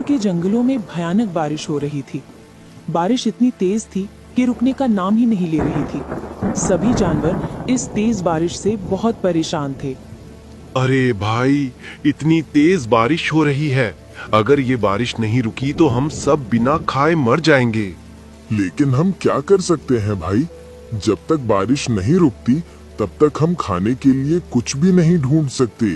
के जंगलों में भयानक बारिश हो रही थी। बारिश इतनी तेज थी कि रुकने का नाम ही नहीं ले रही थी। सभी जानवर इस तेज बारिश से बहुत परेशान थे। अरे भाई, इतनी तेज बारिश हो रही है। अगर ये बारिश नहीं रुकी तो हम सब बिना खाए मर जाएंगे। लेकिन हम क्या कर सकते हैं भाई? जब तक बारिश नहीं रुकती तब तक हम खाने के लिए कुछ भी नहीं ढूंढ सकते,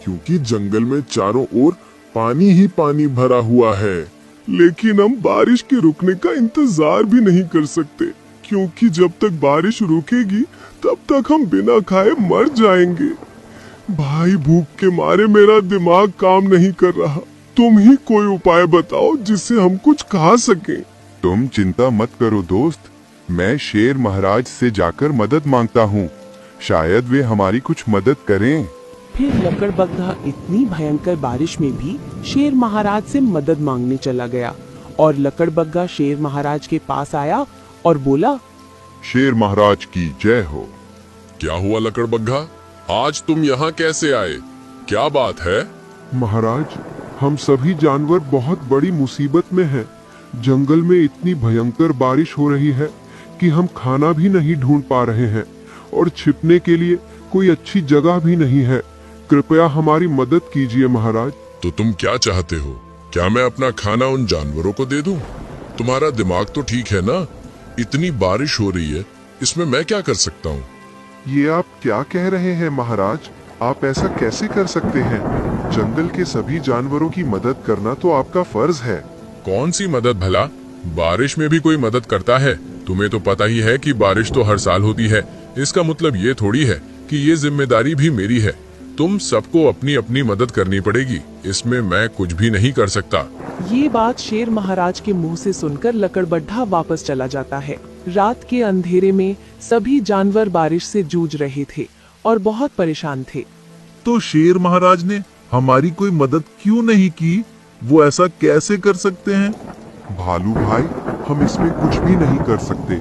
क्योंकि जंगल में चारों ओर पानी ही पानी भरा हुआ है। लेकिन हम बारिश के रुकने का इंतजार भी नहीं कर सकते, क्योंकि जब तक बारिश रुकेगी तब तक हम बिना खाए मर जाएंगे। भाई, भूख के मारे मेरा दिमाग काम नहीं कर रहा। तुम ही कोई उपाय बताओ जिससे हम कुछ खा सकें। तुम चिंता मत करो दोस्त, मैं शेर महाराज से जाकर मदद मांगता हूँ। शायद वे हमारी कुछ मदद करें। फिर लकड़बग्घा इतनी भयंकर बारिश में भी शेर महाराज से मदद मांगने चला गया और लकड़बग्घा शेर महाराज के पास आया और बोला, शेर महाराज की जय हो। क्या हुआ लकड़बग्घा? आज तुम यहाँ कैसे आए? क्या बात है? महाराज, हम सभी जानवर बहुत बड़ी मुसीबत में हैं। जंगल में इतनी भयंकर बारिश हो रही है कि हम खाना भी नहीं ढूंढ पा रहे हैं और छिपने के लिए कोई अच्छी जगह भी नहीं है। कृपया हमारी मदद कीजिए महाराज। तो तुम क्या चाहते हो? क्या मैं अपना खाना उन जानवरों को दे दूं? तुम्हारा दिमाग तो ठीक है ना? इतनी बारिश हो रही है, इसमें मैं क्या कर सकता हूँ? ये आप क्या कह रहे हैं महाराज? आप ऐसा कैसे कर सकते हैं? जंगल के सभी जानवरों की मदद करना तो आपका फर्ज है। कौन सी मदद भला? बारिश में भी कोई मदद करता है? तुम्हें तो पता ही है कि बारिश तो हर साल होती है। इसका मतलब ये थोड़ी है कि ये जिम्मेदारी भी मेरी है। तुम सबको अपनी अपनी मदद करनी पड़ेगी, इसमें मैं कुछ भी नहीं कर सकता। ये बात शेर महाराज के मुंह से सुनकर लकड़बग्घा वापस चला जाता है। रात के अंधेरे में सभी जानवर बारिश से जूझ रहे थे और बहुत परेशान थे। तो शेर महाराज ने हमारी कोई मदद क्यों नहीं की? वो ऐसा कैसे कर सकते हैं? भालू भाई, हम इसमें कुछ भी नहीं कर सकते।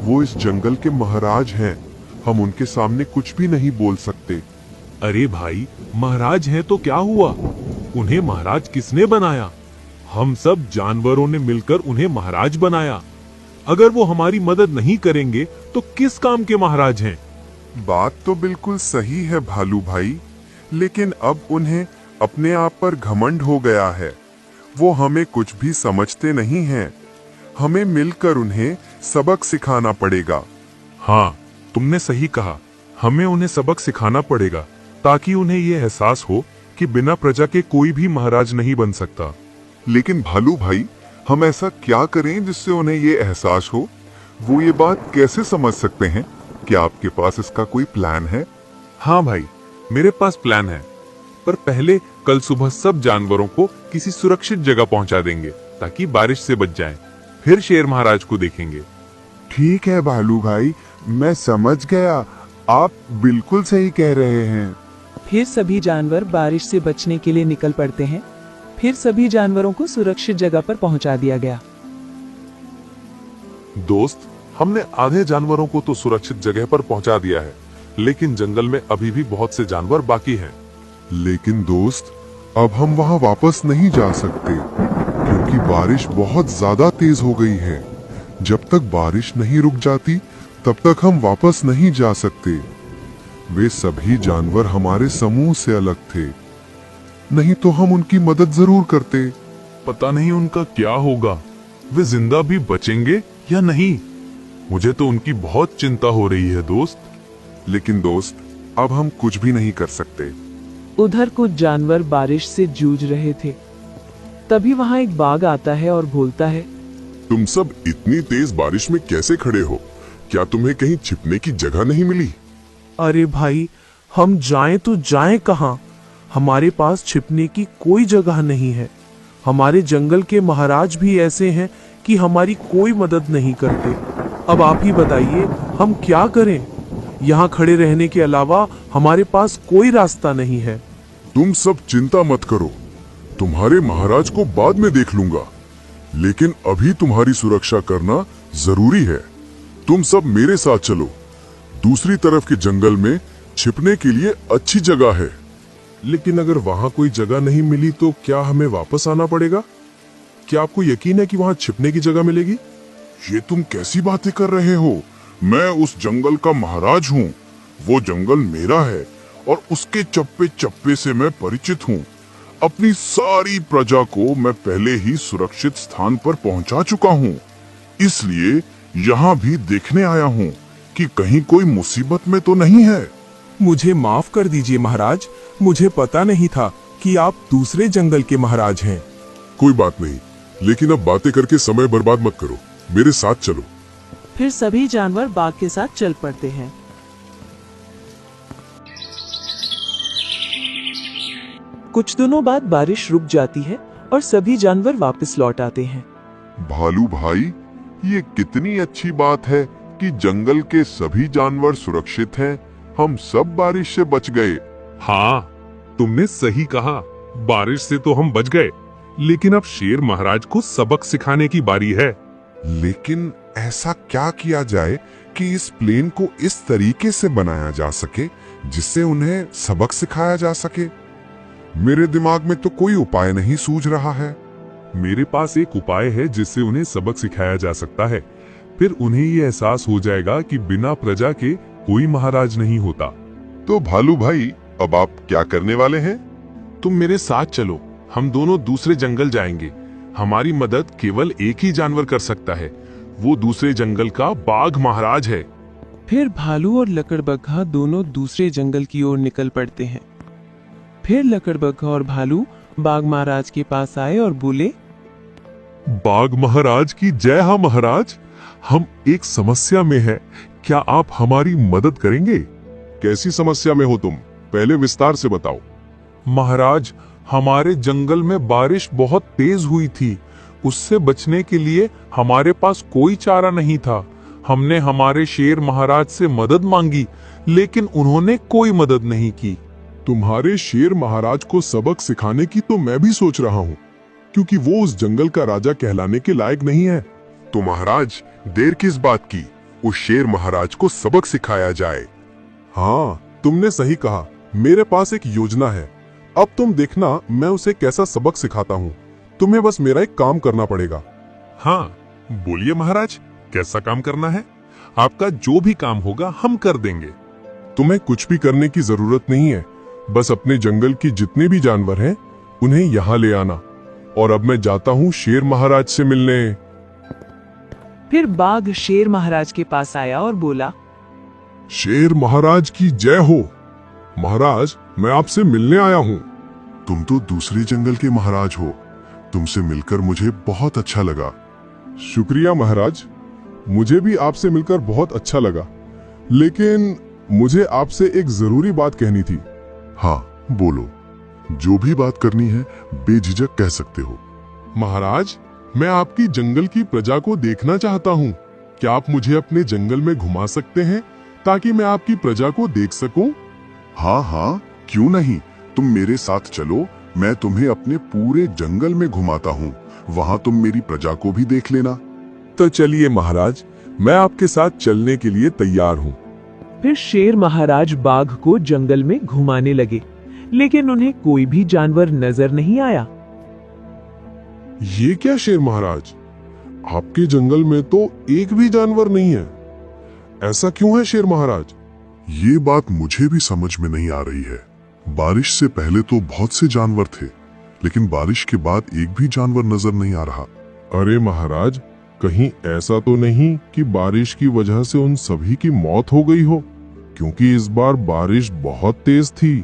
वो इस जंगल के महाराज हैं। हम उनके सामने कुछ भी नहीं बोल सकते। अरे भाई, महाराज हैं तो क्या हुआ? उन्हें महाराज किसने बनाया? हम सब जानवरों ने मिलकर उन्हें महाराज बनाया। अगर वो हमारी मदद नहीं करेंगे तो किस काम के महाराज हैं? बात तो बिल्कुल सही है भालू भाई, लेकिन अब उन्हें अपने आप पर घमंड हो गया है। वो हमें कुछ भी समझते नहीं हैं। हमें मिलकर उन्हें सबक सिखाना पड़ेगा। हाँ, तुमने सही कहा। हमें उन्हें सबक सिखाना पड़ेगा ताकि उन्हें ये एहसास हो कि बिना प्रजा के कोई भी महाराज नहीं बन सकता। लेकिन भालू भाई, हम ऐसा क्या करें जिससे उन्हें ये एहसास हो? वो ये बात कैसे समझ सकते हैं? क्या आपके पास इसका कोई प्लान है? हाँ भाई, मेरे पास प्लान है, पर पहले कल सुबह सब जानवरों को किसी सुरक्षित जगह पहुंचा देंगे ताकि बारिश से बच जाएं। फिर शेर महाराज को देखेंगे। ठीक है भालू भाई, मैं समझ गया। आप बिल्कुल सही कह रहे हैं। फिर सभी जानवर बारिश से बचने के लिए निकल पड़ते हैं। फिर सभी जानवरों को सुरक्षित जगह पर पहुंचा दिया गया। दोस्त, हमने आधे जानवरों को तो सुरक्षित जगह पर पहुंचा दिया है, लेकिन जंगल में अभी भी बहुत से जानवर बाकी हैं। लेकिन दोस्त, अब हम वहां वापस नहीं जा सकते, क्योंकि बारिश बहुत ज्यादा तेज हो गई है। जब तक बारिश नहीं रुक जाती तब तक हम वापस नहीं जा सकते। वे सभी जानवर हमारे समूह से अलग थे, नहीं तो हम उनकी मदद जरूर करते। पता नहीं उनका क्या होगा, वे जिंदा भी बचेंगे या नहीं। मुझे तो उनकी बहुत चिंता हो रही है दोस्त। लेकिन दोस्त, अब हम कुछ भी नहीं कर सकते। उधर कुछ जानवर बारिश से जूझ रहे थे। तभी वहां एक बाघ आता है और बोलता है, तुम सब इतनी तेज बारिश में कैसे खड़े हो? क्या तुम्हें कहीं छिपने की जगह नहीं मिली? अरे भाई, हम जाएं तो जाएं कहां? हमारे पास छिपने की कोई जगह नहीं है। हमारे जंगल के महाराज भी ऐसे हैं कि हमारी कोई मदद नहीं करते। अब आप ही बताइए, हम क्या करें? यहाँ खड़े रहने के अलावा हमारे पास कोई रास्ता नहीं है। तुम सब चिंता मत करो, तुम्हारे महाराज को बाद में देख लूंगा, लेकिन अभी तुम्हारी सुरक्षा करना जरूरी है। तुम सब मेरे साथ चलो। दूसरी तरफ के जंगल में छिपने के लिए अच्छी जगह है। लेकिन अगर वहां कोई जगह नहीं मिली तो क्या हमें वापस आना पड़ेगा? क्या आपको यकीन है कि वहाँ छिपने की जगह मिलेगी? ये तुम कैसी बातें कर रहे हो? मैं उस जंगल का महाराज हूँ। वो जंगल मेरा है और उसके चप्पे चप्पे से मैं परिचित हूँ। अपनी सारी प्रजा को मैं पहले ही सुरक्षित स्थान पर पहुंचा चुका हूँ। इसलिए यहाँ भी देखने आया हूँ कि कहीं कोई मुसीबत में तो नहीं है। मुझे माफ कर दीजिए महाराज, मुझे पता नहीं था कि आप दूसरे जंगल के महाराज हैं। कोई बात नहीं, लेकिन अब बातें करके समय बर्बाद मत करो, मेरे साथ चलो। फिर सभी जानवर बाघ के साथ चल पड़ते हैं। कुछ दिनों बाद बारिश रुक जाती है और सभी जानवर वापस लौट आते हैं। भालू भाई, ये कितनी अच्छी बात है कि जंगल के सभी जानवर सुरक्षित हैं। हम सब बारिश से बच गए। हाँ, तुमने सही कहा, बारिश से तो हम बच गए, लेकिन अब शेर महाराज को सबक सिखाने की बारी है। लेकिन ऐसा क्या किया जाए कि इस प्लेन को इस तरीके से बनाया जा सके जिससे उन्हें सबक सिखाया जा सके? मेरे दिमाग में तो कोई उपाय नहीं सूझ रहा है। मेरे पास एक उपाय है जिससे उन्हें सबक सिखाया जा सकता है। फिर उन्हें ये एहसास हो जाएगा कि बिना प्रजा के कोई महाराज नहीं होता। तो भालू भाई, अब आप क्या करने वाले हैं? तुम मेरे साथ चलो, हम दोनों दूसरे जंगल जाएंगे। हमारी मदद केवल एक ही जानवर कर सकता है, वो दूसरे जंगल का बाघ महाराज है। फिर भालू और लकड़बग्घा दोनों दूसरे जंगल की ओर निकल पड़ते हैं। फिर लकड़बग्घा और भालू बाघ महाराज के पास आए और बोले, बाघ महाराज की जय। हाँ महाराज, हम एक समस्या में हैं, क्या आप हमारी मदद करेंगे? कैसी समस्या में हो तुम? पहले विस्तार से बताओ। महाराज, हमारे जंगल में बारिश बहुत तेज हुई थी। उससे बचने के लिए हमारे पास कोई चारा नहीं था। हमने हमारे शेर महाराज से मदद मांगी, लेकिन उन्होंने कोई मदद नहीं की। तुम्हारे शेर महाराज को सबक सिखाने की तो मैं भी सोच रहा हूँ, क्योंकि वो उस जंगल का राजा कहलाने के लायक नहीं है। तो महाराज, देर किस बात की? उस शेर महाराज को सबक सिखाया जाए। हाँ, तुमने सही कहा। मेरे पास एक योजना है। अब तुम देखना मैं उसे कैसा सबक सिखाता हूँ। तुम्हें बस मेरा एक काम करना पड़ेगा। हाँ, बोलिए महाराज, कैसा काम करना है? आपका जो भी काम होगा हम कर देंगे। तुम्हें कुछ भी करने की जरूरत नहीं है, बस अपने जंगल के जितने भी जानवर हैं उन्हें यहाँ ले आना। और अब मैं जाता हूँ शेर महाराज से मिलने। फिर बाघ शेर महाराज के पास आया और बोला, शेर महाराज की जय हो। महाराज, मैं आपसे मिलने आया हूँ। तुम तो दूसरे जंगल के महाराज हो। तुमसे मिलकर मुझे बहुत अच्छा लगा। शुक्रिया महाराज, मुझे भी आपसे मिलकर बहुत अच्छा लगा, लेकिन मुझे आपसे एक जरूरी बात कहनी थी। हाँ, बोलो। जो भी बात करनी है बेझिझक कह सकते हो। महाराज, मैं आपकी जंगल की प्रजा को देखना चाहता हूँ। क्या आप मुझे अपने जंगल में घुमा सकते हैं ताकि मैं आपकी प्रजा को देख सकूं? हाँ हाँ, क्यों नहीं। तुम मेरे साथ चलो, मैं तुम्हें अपने पूरे जंगल में घुमाता हूँ। वहाँ तुम मेरी प्रजा को भी देख लेना। तो चलिए महाराज, मैं आपके साथ चलने के लिए तैयार हूँ। फिर शेर महाराज बाघ को जंगल में घुमाने लगे, लेकिन उन्हें कोई भी जानवर नजर नहीं आया। ये क्या शेर महाराज, आपके जंगल में तो एक भी जानवर नहीं है। ऐसा क्यों है शेर महाराज? ये बात मुझे भी समझ में नहीं आ रही है। बारिश से पहले तो बहुत से जानवर थे, लेकिन बारिश के बाद एक भी जानवर नजर नहीं आ रहा। अरे महाराज, कहीं ऐसा तो नहीं कि बारिश की वजह से उन सभी की मौत हो गई हो, क्योंकि इस बार बारिश बहुत तेज थी।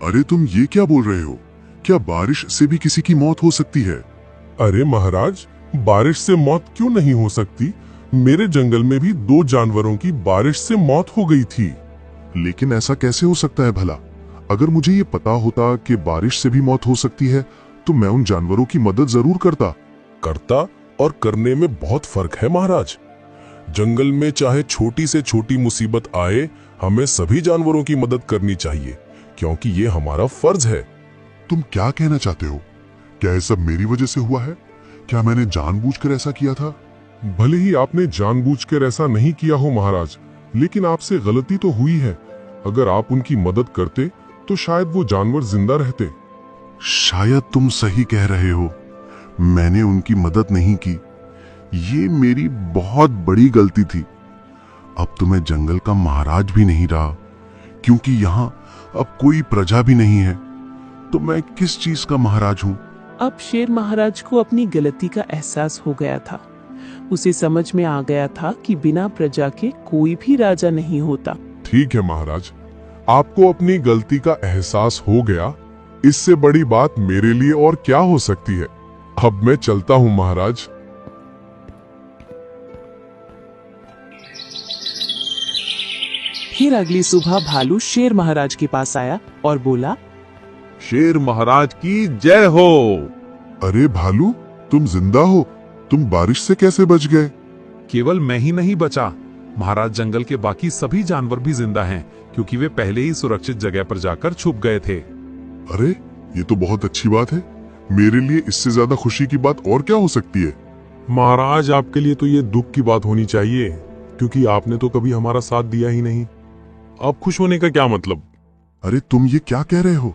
अरे तुम ये क्या बोल रहे हो? क्या बारिश से भी किसी की मौत हो सकती है? अरे महाराज, बारिश से मौत क्यों नहीं हो सकती? मेरे जंगल में भी 2 जानवरों की बारिश से मौत हो गई थी। लेकिन ऐसा कैसे हो सकता है भला? अगर मुझे ये पता होता कि बारिश से भी मौत हो सकती है तो मैं उन जानवरों की मदद जरूर करता। और करने में बहुत फर्क है महाराज। जंगल में चाहे छोटी से छोटी मुसीबत आए, हमें सभी जानवरों की मदद करनी चाहिए, क्योंकि ये हमारा फर्ज है। तुम क्या कहना चाहते हो? क्या ये सब मेरी वजह से हुआ है? क्या मैंने जानबूझकर ऐसा किया था? भले ही आपने जानबूझकर ऐसा नहीं किया हो महाराज, लेकिन आपसे गलती तो हुई है। अगर आप उनकी मदद करते तो शायद वो जानवर जिंदा रहते। शायद तुम सही कह रहे हो। मैंने उनकी मदद नहीं की। ये मेरी बहुत बड़ी गलती थी। अब तो मैं जंगल का महाराज भी नहीं रहा, क्योंकि यहाँ अब कोई प्रजा भी नहीं है, तो मैं किस चीज का महाराज हूँ। अब शेर महाराज को अपनी गलती का एहसास हो गया था। उसे समझ में आ गया था कि बिना प्रजा के कोई भी राजा नहीं होता। ठीक है महाराज, आपको अपनी गलती का एहसास हो गया, इससे बड़ी बात मेरे लिए और क्या हो सकती है। अब मैं चलता हूँ महाराज। फिर अगली सुबह भालू शेर महाराज के पास आया और बोला, शेर महाराज की जय हो। अरे भालू, तुम जिंदा हो? तुम बारिश से कैसे बच गए? केवल मैं ही नहीं बचा, महाराज जंगल के बाकी सभी जानवर भी जिंदा हैं, क्योंकि वे पहले ही सुरक्षित जगह पर जाकर छुप गए थे। अरे ये तो बहुत अच्छी बात है। मेरे लिए इससे ज्यादा खुशी की बात और क्या हो सकती है? महाराज, आपके लिए तो ये दुख की बात होनी चाहिए, क्योंकि आपने तो कभी हमारा साथ दिया ही नहीं। अब खुश होने का क्या मतलब? अरे तुम ये क्या कह रहे हो?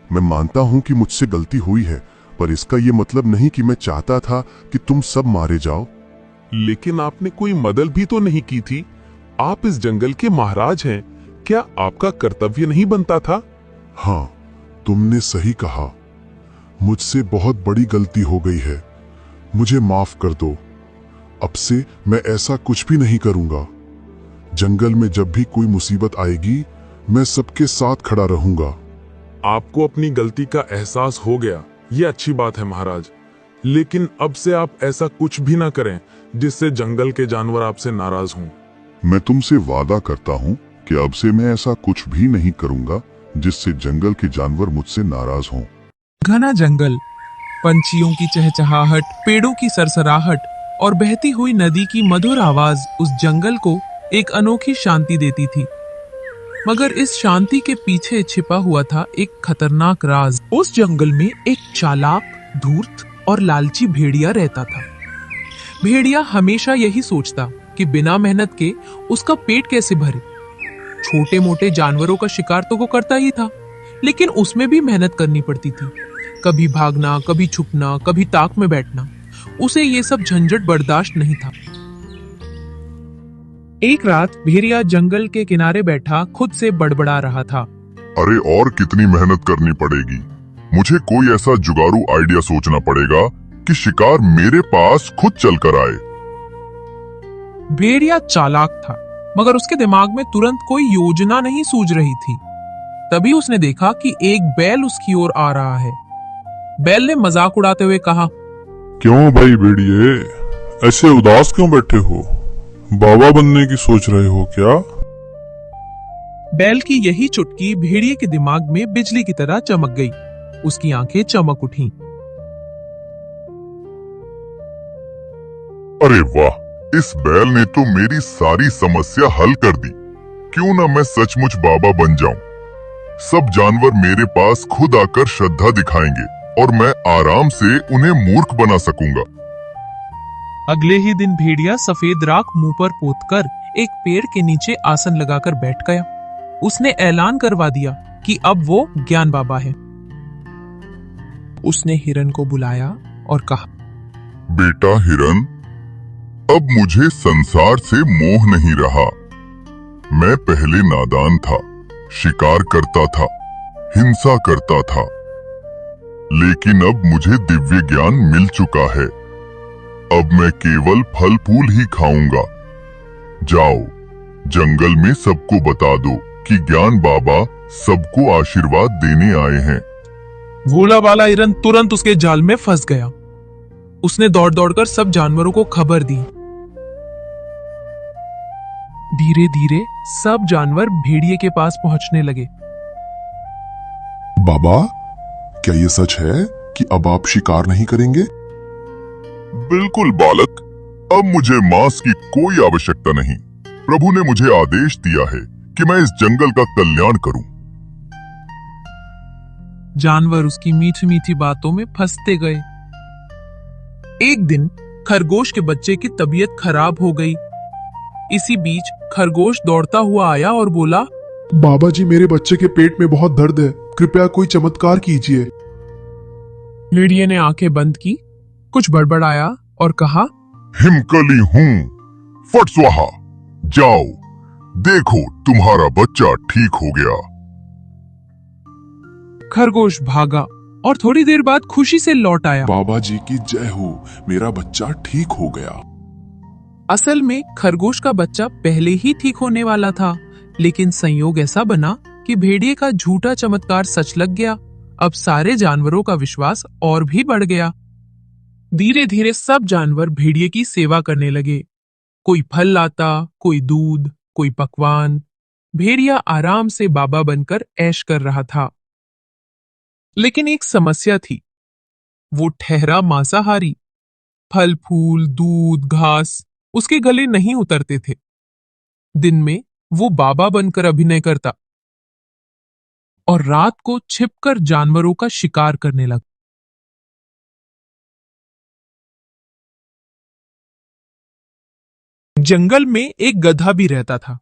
मैं मानता हूँ कि मुझसे गलती हुई है, पर इसका ये मतलब नहीं कि मैं चाहता था कि तुम सब मारे जाओ। लेकिन आपने कोई मदद भी तो नहीं की थी। आप इस जंगल के महाराज हैं, क्या आपका कर्तव्य नहीं बनता था? हाँ, तुमने सही कहा। मुझसे बहुत बड़ी गलती हो गई है, मुझे माफ कर दो। अब से मैं ऐसा कुछ भी नहीं करूंगा। जंगल में जब भी कोई मुसीबत आएगी, मैं सबके साथ खड़ा रहूंगा। आपको अपनी गलती का एहसास हो गया, ये अच्छी बात है महाराज। लेकिन अब से आप ऐसा कुछ भी ना करें जिससे जंगल के जानवर आपसे नाराज हों। मैं तुमसे वादा करता हूँ कि अब से मैं ऐसा कुछ भी नहीं करूंगा जिससे जंगल के जानवर मुझसे नाराज हों। घना जंगल, पंछियों की चहचहाहट, पेड़ों की सरसराहट और बहती हुई नदी की मधुर आवाज उस जंगल को एक अनोखी शांति देती थी। मगर इस शांति के पीछे छिपा हुआ था एक खतरनाक राज। उस जंगल में एक चालाक, धूर्त और लालची भेड़िया रहता था। भेड़िया हमेशा यही सोचता कि बिना मेहनत के उसका पेट कैसे भरे। छोटे मोटे जानवरों का शिकार तो वो करता ही था, लेकिन उसमें भी मेहनत करनी पड़ती थी। कभी भागना, कभी छुपना, कभी ताक में बैठना। उसे ये सब झंझट बर्दाश्त नहीं था। एक रात भेड़िया जंगल के किनारे बैठा खुद से बड़बड़ा रहा था। अरे और कितनी मेहनत करनी पड़ेगी? मुझे कोई ऐसा जुगाड़ू आइडिया सोचना पड़ेगा कि शिकार मेरे पास खुद चलकर आए। भेड़िया चालाक था, मगर उसके दिमाग में तुरंत कोई योजना नहीं सूझ रही थी। तभी उसने देखा कि एक बैल उसकी ओर आ रहा है। बैल ने मजाक उड़ाते हुए कहा, क्यों भाई भेड़िए, ऐसे उदास क्यों बैठे हो? बाबा बनने की सोच रहे हो क्या? बैल की यही चुटकी भेड़िए के दिमाग में बिजली की तरह चमक गई। उसकी आंखें चमक उठी। अरे वाह, इस बैल ने तो मेरी सारी समस्या हल कर दी। क्यों ना मैं सचमुच बाबा बन जाऊं। सब जानवर मेरे पास खुद आकर श्रद्धा दिखाएंगे और मैं आराम से उन्हें मूर्ख बना सकूंगा। अगले ही दिन भेड़िया सफेद राख मुंह पर पोतकर एक पेड़ के नीचे आसन लगाकर बैठ गया। उसने ऐलान करवा दिया कि अब वो ज्ञान बाबा है। उसने हिरन को बुलाया और कहा, बेटा हिरन, अब मुझे संसार से मोह नहीं रहा। मैं पहले नादान था, शिकार करता था, हिंसा करता था, लेकिन अब मुझे दिव्य ज्ञान मिल चुका है। अब मैं केवल फल फूल ही खाऊंगा। जाओ, जंगल में सबको बता दो कि ज्ञान बाबा सबको आशीर्वाद देने आए हैं। भोला भाला हिरन तुरंत उसके जाल में फंस गया। उसने दौड़ दौड़कर सब जानवरों को खबर दी। धीरे धीरे सब जानवर भेड़िए के पास पहुंचने लगे। बाबा, क्या ये सच है कि अब आप शिकार नहीं करेंगे? बिल्कुल बालक, अब मुझे मांस की कोई आवश्यकता नहीं। प्रभु ने मुझे आदेश दिया है कि मैं इस जंगल का कल्याण करूं। जानवर उसकी मीठी मीठी बातों में फंसते गए। एक दिन खरगोश के बच्चे की तबीयत खराब हो गई। इसी बीच खरगोश दौड़ता हुआ आया और बोला, बाबा जी, मेरे बच्चे के पेट में बहुत दर्द है, कृपया कोई चमत्कार कीजिए। भेड़िए ने आंखें बंद की कुछ बड़बड़ाया और कहा, हिमकली हूँ, फट स्वाहा, जाओ देखो तुम्हारा बच्चा ठीक हो गया। खरगोश भागा और थोड़ी देर बाद खुशी से लौट आया। बाबा जी की जय हो, मेरा बच्चा ठीक हो गया। असल में खरगोश का बच्चा पहले ही ठीक होने वाला था, लेकिन संयोग ऐसा बना कि भेड़िए का झूठा चमत्कार सच लग गया। अब सारे जानवरों का विश्वास और भी बढ़ गया। धीरे धीरे सब जानवर भेड़िए की सेवा करने लगे। कोई फल लाता, कोई दूध, कोई पकवान। भेड़िया आराम से बाबा बनकर ऐश कर रहा था। लेकिन एक समस्या थी, वो ठहरा मांसाहारी। फल फूल, दूध, घास उसके गले नहीं उतरते थे। दिन में वो बाबा बनकर अभिनय करता और रात को छिपकर जानवरों का शिकार करने लगा। जंगल में एक गधा भी रहता था।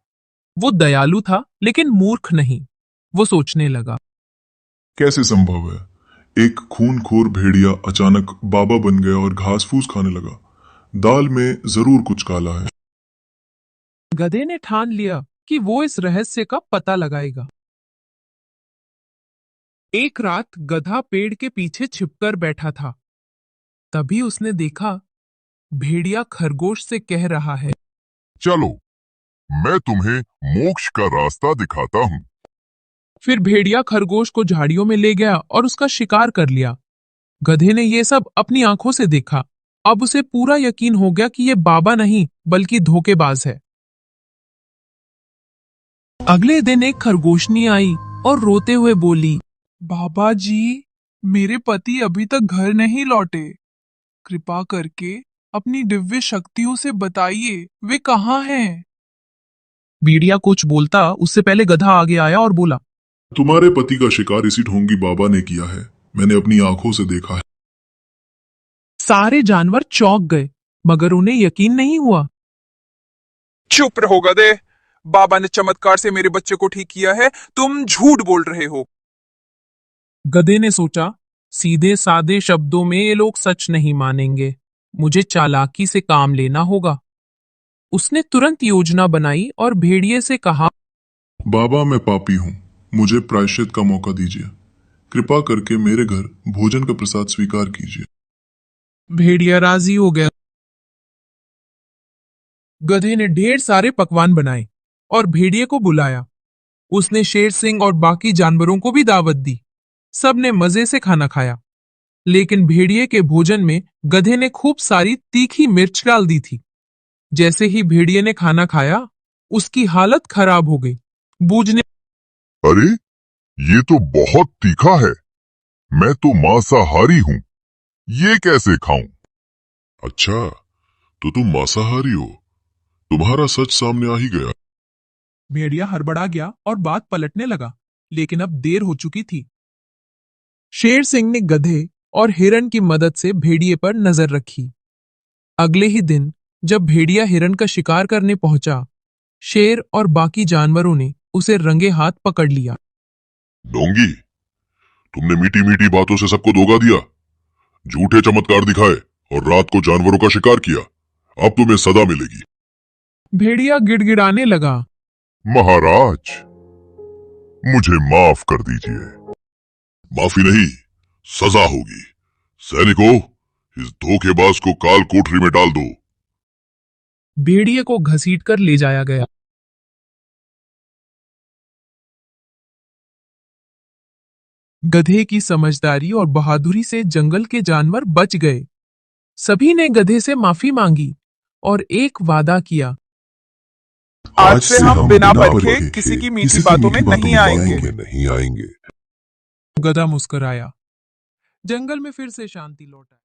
वो दयालु था लेकिन मूर्ख नहीं। वो सोचने लगा, कैसे संभव है, एक खूनखोर भेड़िया अचानक बाबा बन गया और घास फूस खाने लगा। दाल में जरूर कुछ काला है। गधे ने ठान लिया कि वो इस रहस्य का पता लगाएगा। एक रात गधा पेड़ के पीछे छिपकर बैठा था। तभी उसने देखा भेड़िया खरगोश से कह रहा है, चलो मैं तुम्हें मोक्ष का रास्ता दिखाता हूँ। फिर भेड़िया खरगोश को झाड़ियों में ले गया और उसका शिकार कर लिया। गधे ने ये सब अपनी आंखों से देखा। अब उसे पूरा यकीन हो गया कि ये बाबा नहीं बल्कि धोखेबाज है। अगले दिन एक खरगोशनी आई और रोते हुए बोली, बाबा जी, मेरे पति अभी तक घर नहीं लौटे। कृपा करके अपनी दिव्य शक्तियों से बताइए वे कहाँ हैं। भेड़िया कुछ बोलता उससे पहले गधा आगे आया और बोला, तुम्हारे पति का शिकार इसी ढोंगी बाबा ने किया है। मैंने अपनी आंखों से देखा है। सारे जानवर चौंक गए, मगर उन्हें यकीन नहीं हुआ। चुप रहो गधे, बाबा ने चमत्कार से मेरे बच्चे को ठीक किया है, तुम झूठ बोल रहे हो। गधे ने सोचा, सीधे सादे शब्दों में ये लोग सच नहीं मानेंगे, मुझे चालाकी से काम लेना होगा। उसने तुरंत योजना बनाई और भेड़िए से कहा, बाबा मैं पापी हूँ, मुझे प्रायश्चित का मौका दीजिए। कृपा करके मेरे घर भोजन का प्रसाद स्वीकार कीजिए। भेड़िया राजी हो गया। गधे ने ढेर सारे पकवान बनाए और भेड़िए को बुलाया। उसने शेर सिंह और बाकी जानवरों को भी दावत दी। सबने मजे से खाना खाया, लेकिन भेड़िए के भोजन में गधे ने खूब सारी तीखी मिर्च डाल दी थी। जैसे ही भेड़िए ने खाना खाया, उसकी हालत खराब हो गई। बूझने, अरे ये तो बहुत तीखा है, मैं तो मांसाहारी हूँ, ये कैसे खाऊं? अच्छा, तो तुम मांसाहारी हो, तुम्हारा सच सामने आ ही गया। भेड़िया हड़बड़ा गया और बात पलटने लगा, लेकिन अब देर हो चुकी थी। शेर सिंह ने गधे और हिरण की मदद से भेड़िए पर नजर रखी। अगले ही दिन जब भेड़िया हिरण का शिकार करने पहुंचा, शेर और बाकी जानवरों ने उसे रंगे हाथ पकड़ लिया। डोंगी, तुमने मीठी मीठी बातों से सबको धोखा दिया, झूठे चमत्कार दिखाए और रात को जानवरों का शिकार किया। अब तुम्हें सजा मिलेगी। भेड़िया गिड़गिड़ाने लगा, महाराज, मुझे माफ कर दीजिए। माफी नहीं, सजा होगी। सैनिकों, इस धोखेबाज को काल कोठरी में डाल दो। भेड़िए को घसीटकर ले जाया गया। गधे की समझदारी और बहादुरी से जंगल के जानवर बच गए। सभी ने गधे से माफी मांगी और एक वादा किया, आज से हम बिना परखे किसी की मीठी बातों में नहीं आएंगे। गधा मुस्कुराया। जंगल में फिर से शांति लौट आई।